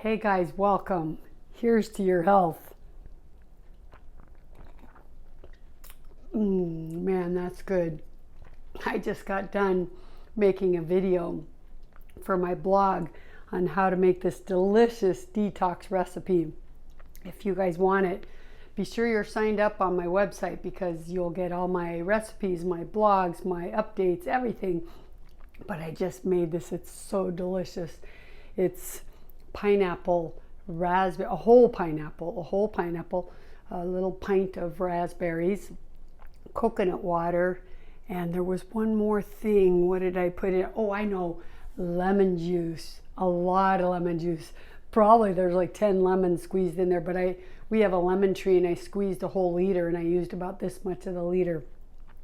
Hey guys, welcome. Here's to your health. Man, that's good. I just got done making a video for my blog on how to make this delicious detox recipe. If you guys want it, be sure you're signed up on my website because you'll get all my recipes, my blogs, my updates, everything. But I just made this. It's so delicious. It's pineapple, raspberry, a whole pineapple, a little pint of raspberries, coconut water, and there was one more thing. What did I put in? Oh, I know, lemon juice. A lot of lemon juice. Probably there's like 10 lemons squeezed in there, but we have a lemon tree and I squeezed a whole liter and I used about this much of the liter.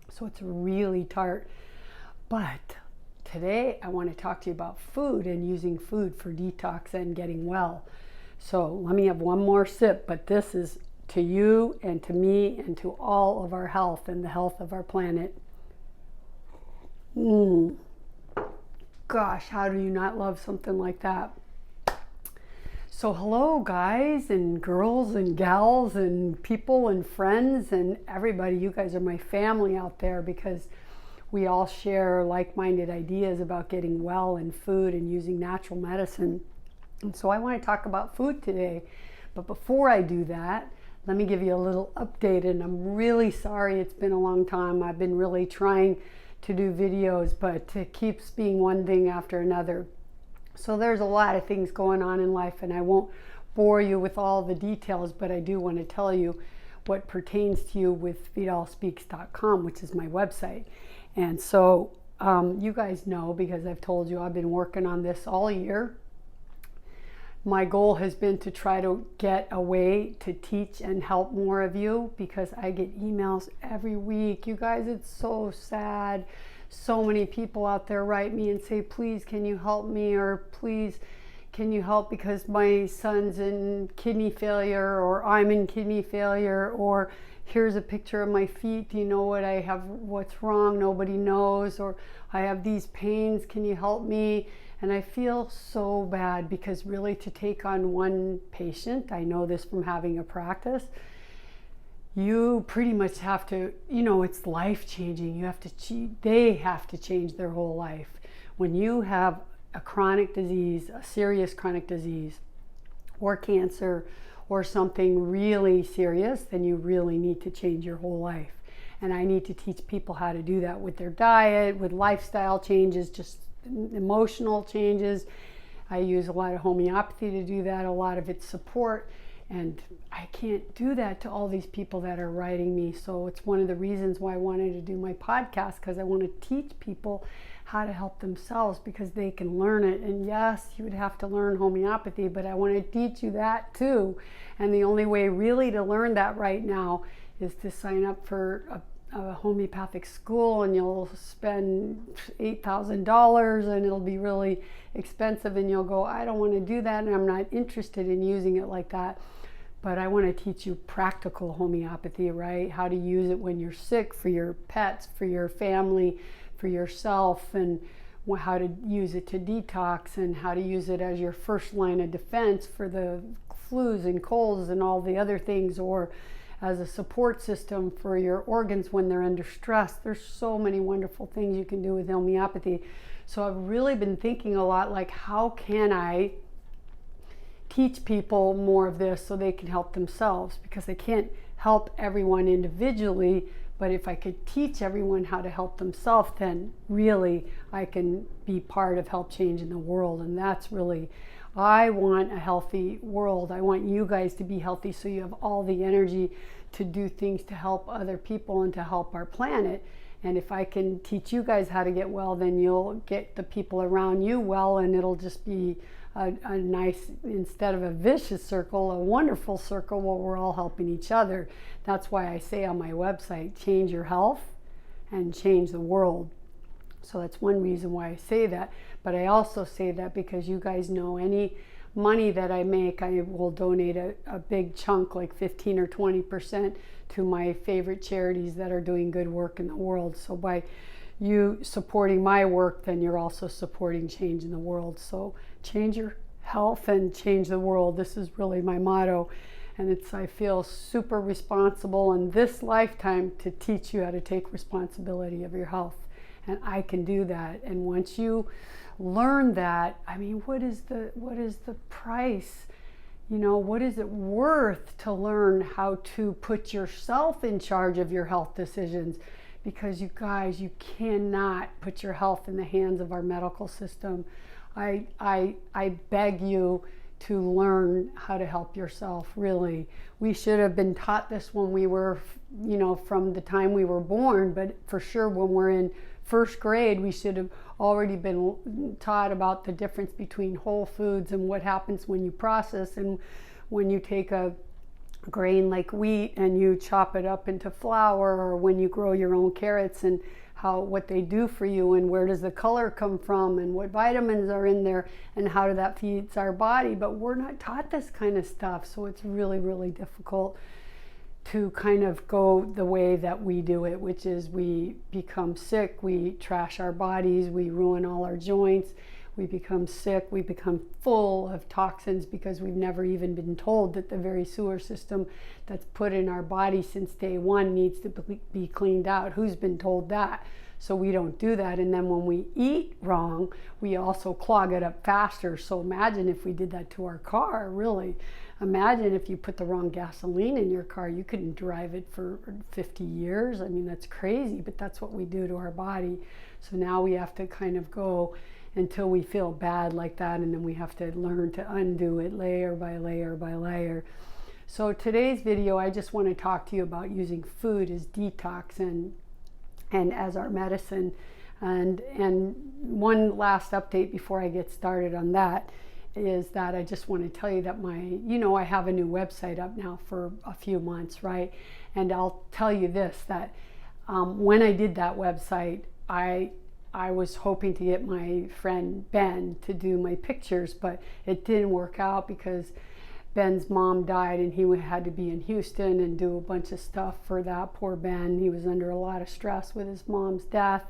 So it's really tart. But today I want to talk to you about food and using food for detox and getting well. So let me have one more sip, but this is to you and to me and to all of our health and the health of our planet. Gosh, how do you not love something like that? So hello guys and girls and gals and people and friends and everybody. You guys are my family out there because we all share like-minded ideas about getting well and food and using natural medicine. And so I want to talk about food today. But before I do that, let me give you a little update. And I'm really sorry it's been a long time. I've been really trying to do videos, but it keeps being one thing after another. So there's a lot of things going on in life, and I won't bore you with all the details, but I do want to tell you what pertains to you with vidalspeaks.com, which is my website. And so you guys know, because I've told you, I've been working on this all year. My goal has been to try to get a way to teach and help more of you, because I get emails every week. You guys, it's so sad. So many people out there write me and say, please, can you help me? Or please, can you help because my son's in kidney failure, or I'm in kidney failure, or here's a picture of my feet. Do you know what I have? What's wrong? Nobody knows. Or I have these pains. Can you help me? And I feel so bad because really to take on one patient, I know this from having a practice, you pretty much have to, it's life-changing. They have to change their whole life. When you have a chronic disease, a serious chronic disease, or cancer, or something really serious, then you really need to change your whole life. And I need to teach people how to do that with their diet, with lifestyle changes, just emotional changes. I use a lot of homeopathy to do that, a lot of it's support, and I can't do that to all these people that are writing me. So it's one of the reasons why I wanted to do my podcast, because I want to teach people how to help themselves, because they can learn it. And yes, you would have to learn homeopathy, but I want to teach you that too. And the only way really to learn that right now is to sign up for a homeopathic school, and you'll spend $8,000 and it'll be really expensive, and you'll go, I don't want to do that, and I'm not interested in using it like that. But I want to teach you practical homeopathy, right? How to use it when you're sick, for your pets, for your family, for yourself, and how to use it to detox, and how to use it as your first line of defense for the flus and colds and all the other things, or as a support system for your organs when they're under stress. There's so many wonderful things you can do with homeopathy. So I've really been thinking a lot, like, how can I teach people more of this so they can help themselves? Because they can't help everyone individually, but if I could teach everyone how to help themselves, then really I can be part of help changing the world. And that's really, I want a healthy world. I want you guys to be healthy so you have all the energy to do things to help other people and to help our planet. And if I can teach you guys how to get well, then you'll get the people around you well, and it'll just be a nice, instead of a vicious circle, a wonderful circle where we're all helping each other. That's why I say on my website, change your health and change the world. So that's one reason why I say that. But I also say that because you guys know any money that I make, I will donate a big chunk, like 15 or 20%, to my favorite charities that are doing good work in the world. So by you supporting my work, then you're also supporting change in the world. So change your health and change the world. This is really my motto. And I feel super responsible in this lifetime to teach you how to take responsibility of your health. And I can do that. And once you learn that, I mean, what is the price? You know, what is it worth to learn how to put yourself in charge of your health decisions? Because you guys, you cannot put your health in the hands of our medical system. I beg you to learn how to help yourself, really. We should have been taught this when we were, you know, from the time we were born, but for sure when we're in first grade, we should have already been taught about the difference between whole foods and what happens when you process and when you take a grain like wheat and you chop it up into flour, or when you grow your own carrots and what they do for you, and where does the color come from, and what vitamins are in there, and how that feeds our body. But we're not taught this kind of stuff, so it's really, really difficult to kind of go the way that we do it, which is we become sick, we trash our bodies, we ruin all our joints, we become sick, we become full of toxins because we've never even been told that the very sewer system that's put in our body since day one needs to be cleaned out. Who's been told that? So we don't do that. And then when we eat wrong, we also clog it up faster. So imagine if we did that to our car, really. Imagine if you put the wrong gasoline in your car, you couldn't drive it for 50 years. I mean, that's crazy, but that's what we do to our body. So now we have to kind of go until we feel bad like that, and then we have to learn to undo it layer by layer by layer. So today's video, I just want to talk to you about using food as detox and as our medicine. And one last update before I get started on that is that I just want to tell you that I have a new website up now for a few months, right? And I'll tell you this, that when I did that website, I was hoping to get my friend Ben to do my pictures, but it didn't work out because Ben's mom died and he had to be in Houston and do a bunch of stuff for that. Poor Ben, he was under a lot of stress with his mom's death,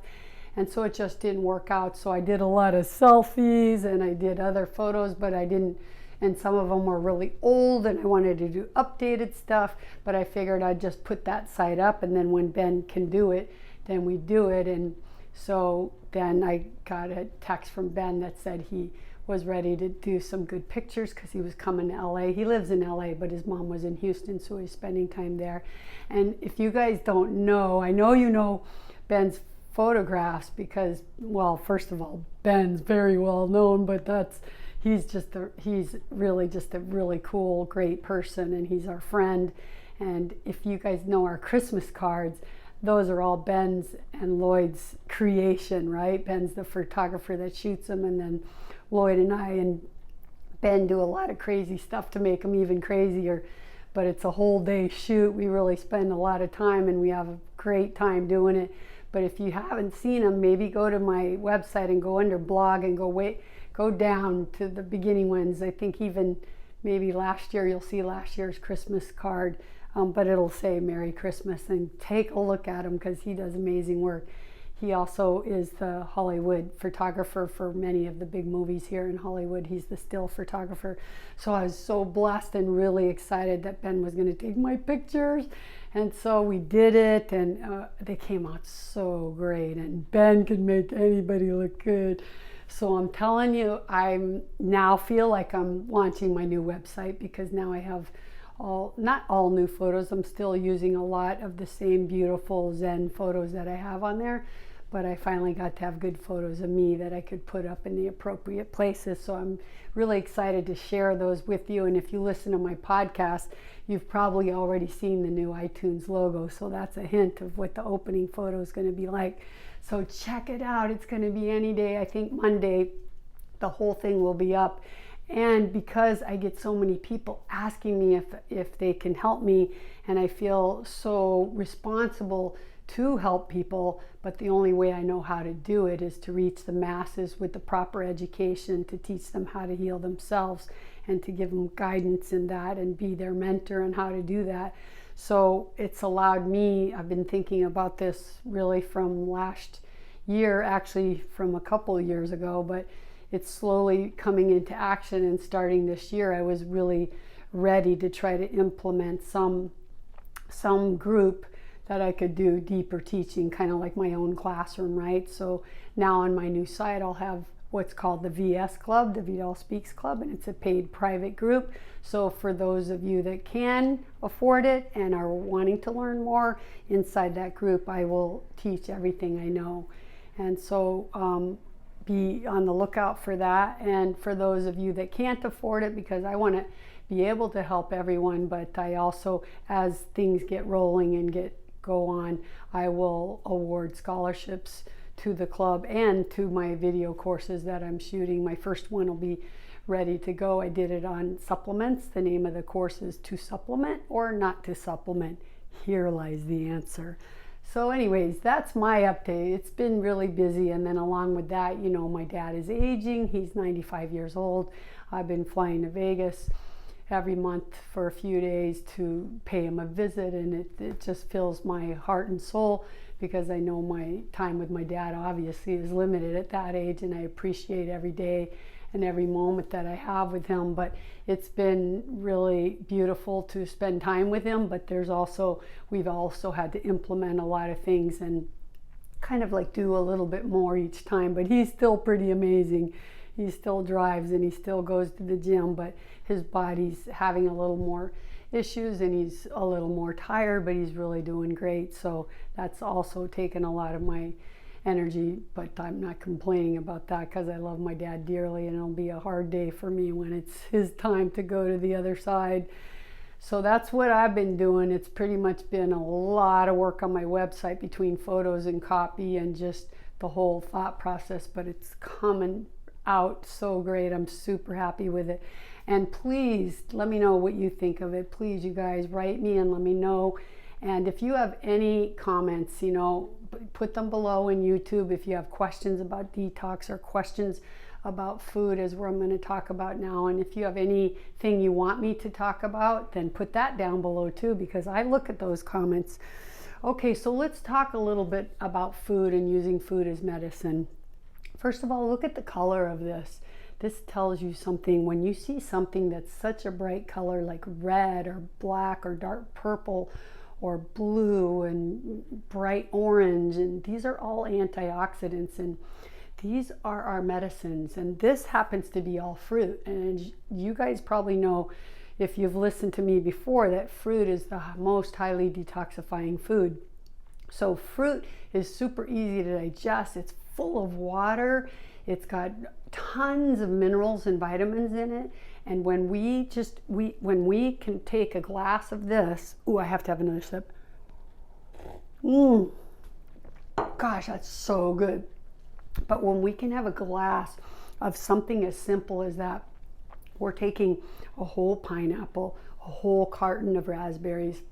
and so it just didn't work out. So I did a lot of selfies and I did other photos, but I didn't, and some of them were really old and I wanted to do updated stuff, but I figured I'd just put that site up, and then when Ben can do it, then we do it. And so then I got a text from Ben that said he was ready to do some good pictures because he was coming to LA. He lives in LA, but his mom was in Houston, so he's spending time there. And if you guys don't know, I know you know Ben's photographs because, well, first of all, Ben's very well known, but he's really just a really cool, great person, and he's our friend. And if you guys know our Christmas cards, those are all Ben's and Lloyd's creation, right? Ben's the photographer that shoots them, and then Lloyd and I and Ben do a lot of crazy stuff to make them even crazier. But it's a whole day shoot. We really spend a lot of time and we have a great time doing it. But if you haven't seen them, maybe go to my website and go under blog and go down to the beginning ones. I think even maybe last year, you'll see last year's Christmas card. But it'll say Merry Christmas, and take a look at him because he does amazing work. He also is the Hollywood photographer for many of the big movies here in Hollywood. He's the still photographer. So I was so blessed and really excited that Ben was going to take my pictures. And so we did it, and they came out so great. And Ben can make anybody look good. So I'm telling you, I now feel like I'm launching my new website because now I have not all new photos. I'm still using a lot of the same beautiful Zen photos that I have on there, but I finally got to have good photos of me that I could put up in the appropriate places. So I'm really excited to share those with you. And if you listen to my podcast, you've probably already seen the new iTunes logo. So that's a hint of what the opening photo is going to be like. So check it out. It's going to be any day. I think Monday, the whole thing will be up. And because I get so many people asking me if they can help me, and I feel so responsible to help people, but the only way I know how to do it is to reach the masses with the proper education, to teach them how to heal themselves and to give them guidance in that and be their mentor on how to do that. So it's allowed me, I've been thinking about this really from last year, actually from a couple of years ago, but it's slowly coming into action. And starting this year, I was really ready to try to implement some group that I could do deeper teaching, kind of like my own classroom, right? So now on my new site, I'll have what's called the VS Club, the Vidal Speaks Club, and it's a paid private group. So for those of you that can afford it and are wanting to learn more, inside that group, I will teach everything I know. And so be on the lookout for that. And for those of you that can't afford it, because I want to be able to help everyone, but I also, as things get rolling and go on, I will award scholarships to the club and to my video courses that I'm shooting. My first one will be ready to go. I did it on supplements. The name of the course is To Supplement or Not to Supplement. Here lies the answer. So anyways, that's my update. It's been really busy, and then along with that, you know, my dad is aging. He's 95 years old. I've been flying to Vegas every month for a few days to pay him a visit, and it just fills my heart and soul, because I know my time with my dad obviously is limited at that age, and I appreciate every day and every moment that I have with him. But it's been really beautiful to spend time with him, but we've also had to implement a lot of things and kind of like do a little bit more each time. But he's still pretty amazing. He still drives and he still goes to the gym, but his body's having a little more issues and he's a little more tired, but he's really doing great. So that's also taken a lot of my energy, but I'm not complaining about that, because I love my dad dearly, and it'll be a hard day for me when it's his time to go to the other side. So that's what I've been doing. It's pretty much been a lot of work on my website between photos and copy and just the whole thought process, but it's coming out so great. I'm super happy with it. And please let me know what you think of it. Please, you guys, write me and let me know. And if you have any comments, you know, put them below in YouTube. If you have questions about detox or questions about food, as I'm going to talk about now, and if you have anything you want me to talk about, then put that down below too, because I look at those comments. Okay, so let's talk a little bit about food and using food as medicine. First of all, look at the color of this. This tells you something. When you see something that's such a bright color like red or black or dark purple or blue and bright orange, and these are all antioxidants, and these are our medicines. And this happens to be all fruit. And you guys probably know, if you've listened to me before, that fruit is the most highly detoxifying food. So fruit is super easy to digest. It's full of water. It's got tons of minerals and vitamins in it. And when we can take a glass of this, I have to have another sip. Gosh, that's so good. But when we can have a glass of something as simple as that, we're taking a whole pineapple, a whole carton of raspberries,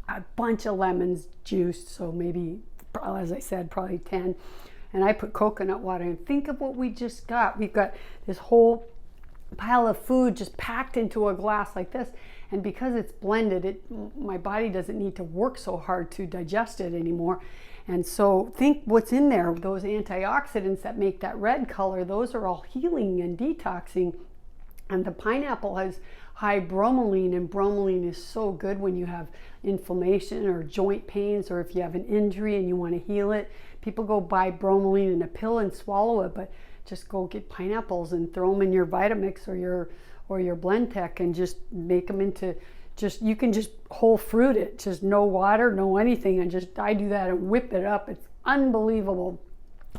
a bunch of lemons juiced, so maybe, as I said, probably 10. And I put coconut water in. Think of what we just got. We've got this whole pile of food just packed into a glass like this. And because it's blended, my body doesn't need to work so hard to digest it anymore. And so think what's in there. Those antioxidants that make that red color, those are all healing and detoxing. And the pineapple has high bromelain, and bromelain is so good when you have inflammation or joint pains, or if you have an injury and you want to heal it. People go buy bromelain in a pill and swallow it, but just go get pineapples and throw them in your Vitamix or your Blendtec and just make them into you can just whole fruit it, just no water, no anything, and I do that and whip it up. It's unbelievable.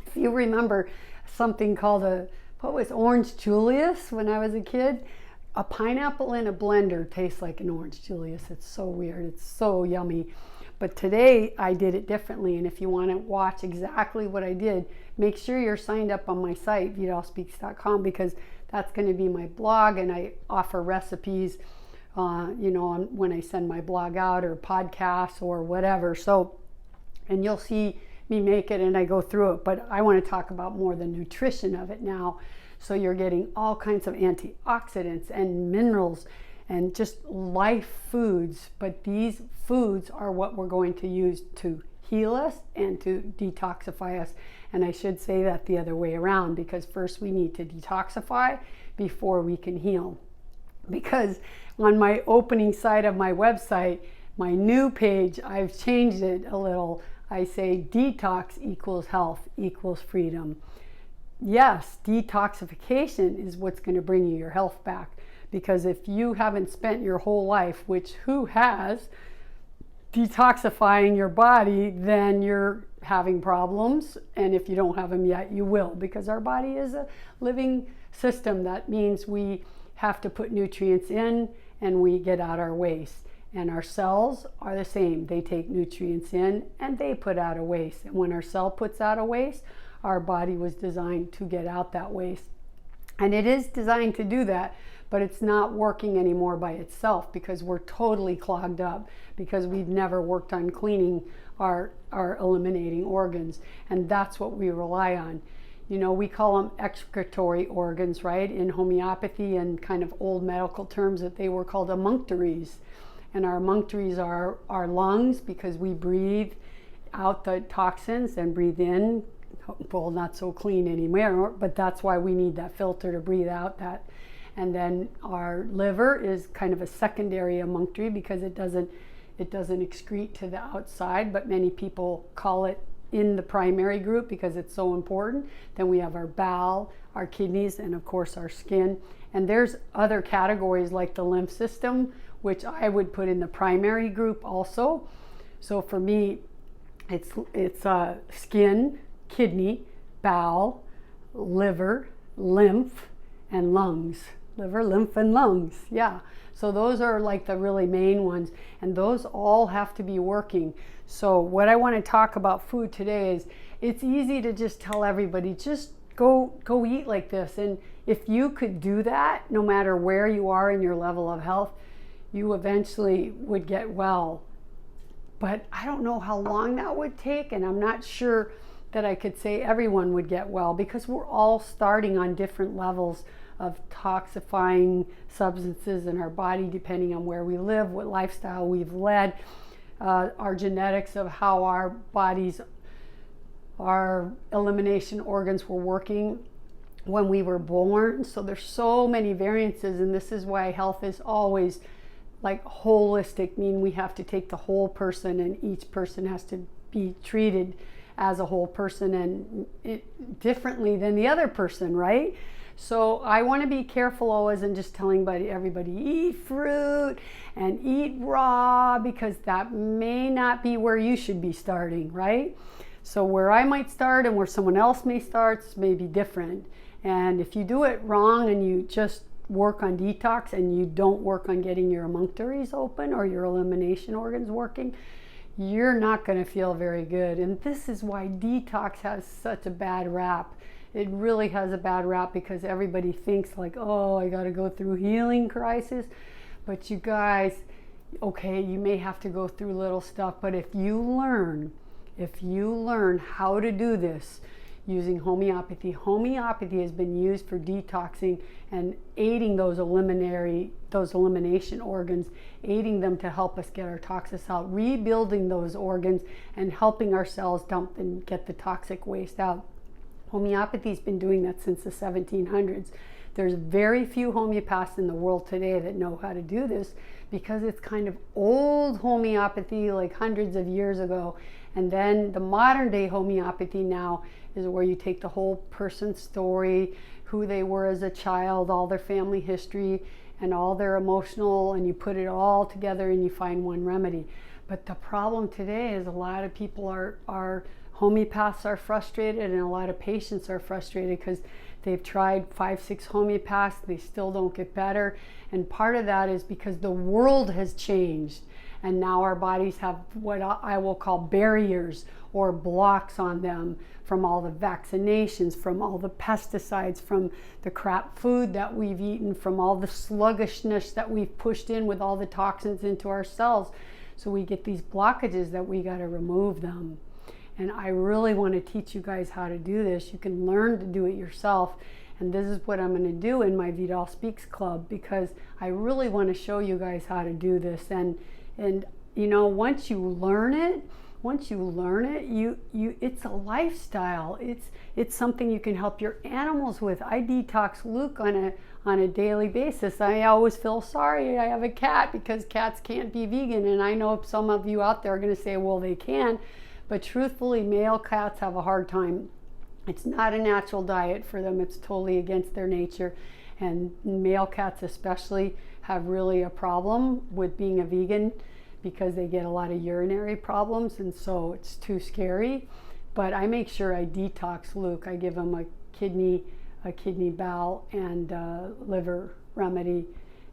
If you remember something called Orange Julius when I was a kid, a pineapple in a blender tastes like an Orange Julius. It's so weird. It's so yummy. But today I did it differently, and if you want to watch exactly what I did, make sure you're signed up on my site, vidalspeaks.com, because that's going to be my blog, and I offer recipes, when I send my blog out, or podcasts or whatever. So, and you'll see me make it and I go through it, but I want to talk about more the nutrition of it now. So you're getting all kinds of antioxidants and minerals and just life foods, but these foods are what we're going to use to heal us and to detoxify us. And I should say that the other way around, because first we need to detoxify before we can heal. Because on my opening site of my website, my new page, I've changed it a little. I say detox equals health equals freedom. Yes, detoxification is what's going to bring you your health back. Because if you haven't spent your whole life, which who has, detoxifying your body, then you're having problems. And if you don't have them yet, you will, because our body is a living system. That means we have to put nutrients in and we get out our waste. And our cells are the same. They take nutrients in and they put out a waste. And when our cell puts out a waste, our body was designed to get out that waste. And it is designed to do that, but it's not working anymore by itself because we're totally clogged up, because we've never worked on cleaning our eliminating organs. And that's what we rely on. You know, we call them excretory organs, right? In homeopathy and kind of old medical terms, that they were called emunctories. And our emunctories are our lungs, because we breathe out the toxins and breathe in, well, not so clean anymore, but that's why we need that filter to breathe out that. And then our liver is kind of a secondary emunctory, because it doesn't excrete to the outside, but many people call it in the primary group because it's so important. Then we have our bowel, our kidneys, and of course our skin. And there's other categories like the lymph system, which I would put in the primary group also. So for me, it's skin, kidney, bowel, liver, lymph, and lungs. Liver, lymph, and lungs. Yeah. So those are like the really main ones, and those all have to be working. So what I want to talk about food today is, it's easy to just tell everybody, just go eat like this. And if you could do that, no matter where you are in your level of health, you eventually would get well. But I don't know how long that would take, and I'm not sure that I could say everyone would get well, because we're all starting on different levels of toxifying substances in our body, depending on where we live, what lifestyle we've led, our genetics of how our bodies, our elimination organs were working when we were born. So there's so many variances, and this is why health is always like holistic, meaning we have to take the whole person, and each person has to be treated as a whole person and differently than the other person, right? So I want to be careful always in just telling everybody eat fruit and eat raw, because that may not be where you should be starting, right? So where I might start and where someone else may start may be different. And if you do it wrong and you just work on detox and you don't work on getting your emunctories open or your elimination organs working, you're not going to feel very good. And this is why detox has such a bad rap. It really has a bad rap, because everybody thinks like, oh, I got to go through healing crisis. But you guys, okay, you may have to go through little stuff, but if you learn how to do this using homeopathy has been used for detoxing and aiding those elimination organs, aiding them to help us get our toxins out, rebuilding those organs and helping our cells dump and get the toxic waste out. Homeopathy's been doing that since the 1700s. There's very few homeopaths in the world today that know how to do this, because it's kind of old homeopathy, like hundreds of years ago. And then the modern day homeopathy now is where you take the whole person's story, who they were as a child, all their family history, and all their emotional, and you put it all together and you find one remedy. But the problem today is a lot of people are homeopaths are frustrated, and a lot of patients are frustrated because they've tried 5-6 homeopaths, they still don't get better. And part of that is because the world has changed, and now our bodies have what I will call barriers or blocks on them, from all the vaccinations, from all the pesticides, from the crap food that we've eaten, from all the sluggishness that we've pushed in with all the toxins into our cells. So we get these blockages that we got to remove them. And I really want to teach you guys how to do this. You can learn to do it yourself. And this is what I'm going to do in my Vidal Speaks Club, because I really want to show you guys how to do this. And you know, once you learn it, once you learn it, it's a lifestyle. It's something you can help your animals with. I detox Luke on a daily basis. I always feel sorry I have a cat because cats can't be vegan, and I know some of you out there are going to say, well, they can, but truthfully, male cats have a hard time. It's not a natural diet for them. It's totally against their nature, and male cats especially have really a problem with being a vegan because they get a lot of urinary problems, and so it's too scary. But I make sure I detox Luke. I give him a kidney bowel and liver remedy,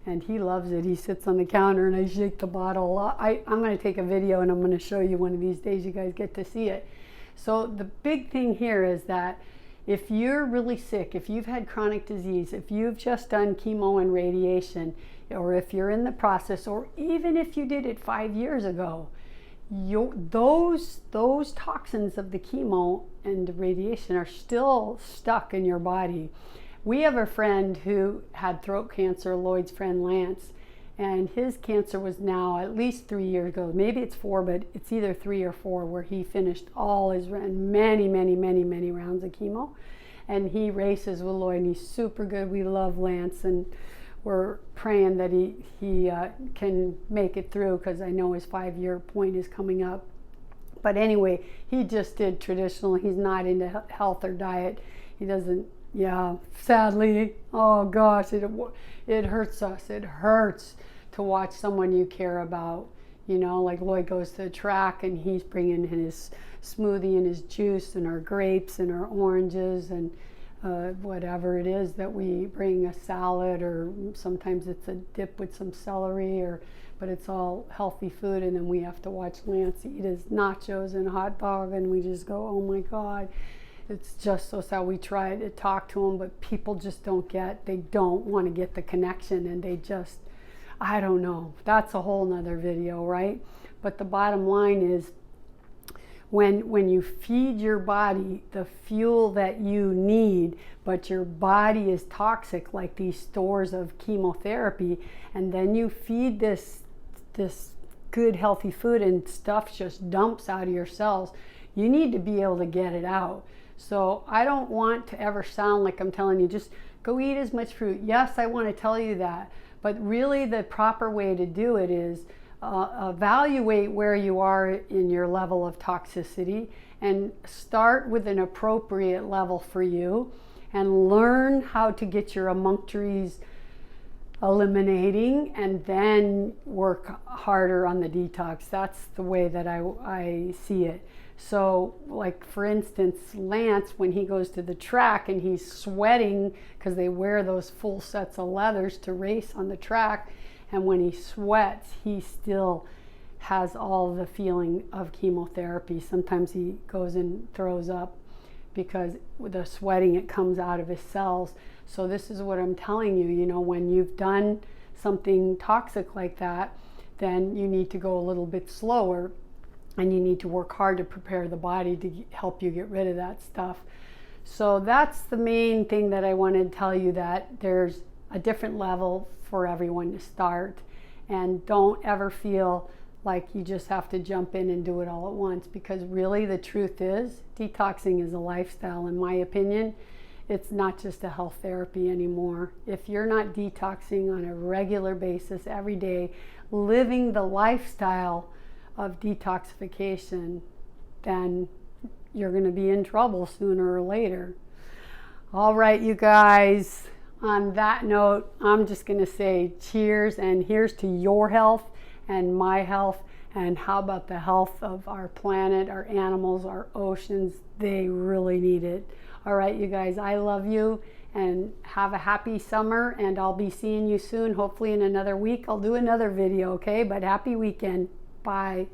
and he loves it. He sits on the counter and I shake the bottle. I'm going to take a video and I'm going to show you one of these days. You guys get to see it. So the big thing here is that if you're really sick, if you've had chronic disease, if you've just done chemo and radiation, or if you're in the process, or even if you did it 5 years ago, those toxins of the chemo and the radiation are still stuck in your body. We have a friend who had throat cancer, Lloyd's friend Lance, and his cancer was now at least 3 years ago. Maybe it's 4, but it's either 3 or 4 where he finished all his many rounds of chemo. And he races with Lloyd, and he's super good. We love Lance, and we're praying that he can make it through, because I know his 5-year point is coming up. But anyway, he just did traditional. He's not into health or diet. He doesn't, sadly, oh gosh, it hurts us. It hurts to watch someone you care about. Like Lloyd goes to the track and he's bringing in his smoothie and his juice and our grapes and our oranges and whatever it is that we bring, a salad, or sometimes it's a dip with some celery, but it's all healthy food. And then we have to watch Lance eat his nachos and hot dog, and we just go, oh my God. It's just so sad. We try to talk to them, but people just they don't want to get the connection, and they just, I don't know. That's a whole nother video, right? But the bottom line is, when you feed your body the fuel that you need, but your body is toxic, like these stores of chemotherapy, and then you feed this good healthy food and stuff just dumps out of your cells, you need to be able to get it out. So I don't want to ever sound like I'm telling you just go eat as much fruit. Yes, I want to tell you that, but really the proper way to do it is evaluate where you are in your level of toxicity and start with an appropriate level for you, and learn how to get your emunctories eliminating, and then work harder on the detox. That's the way that I see it. So like for instance, Lance, when he goes to the track and he's sweating, because they wear those full sets of leathers to race on the track, and when he sweats, he still has all the feeling of chemotherapy. Sometimes he goes and throws up because with the sweating, it comes out of his cells. So this is what I'm telling you, when you've done something toxic like that, then you need to go a little bit slower, and you need to work hard to prepare the body to help you get rid of that stuff. So that's the main thing that I wanted to tell you, that there's a different level for everyone to start, and don't ever feel like you just have to jump in and do it all at once, because really the truth is detoxing is a lifestyle. In my opinion, it's not just a health therapy anymore. If you're not detoxing on a regular basis every day, living the lifestyle of detoxification, then you're going to be in trouble sooner or later. All right, you guys, on that note, I'm just going to say cheers, and here's to your health and my health, and how about the health of our planet, our animals, our oceans. They really need it. All right, you guys, I love you, and have a happy summer, and I'll be seeing you soon. Hopefully in another week I'll do another video, okay? But happy weekend. Bye.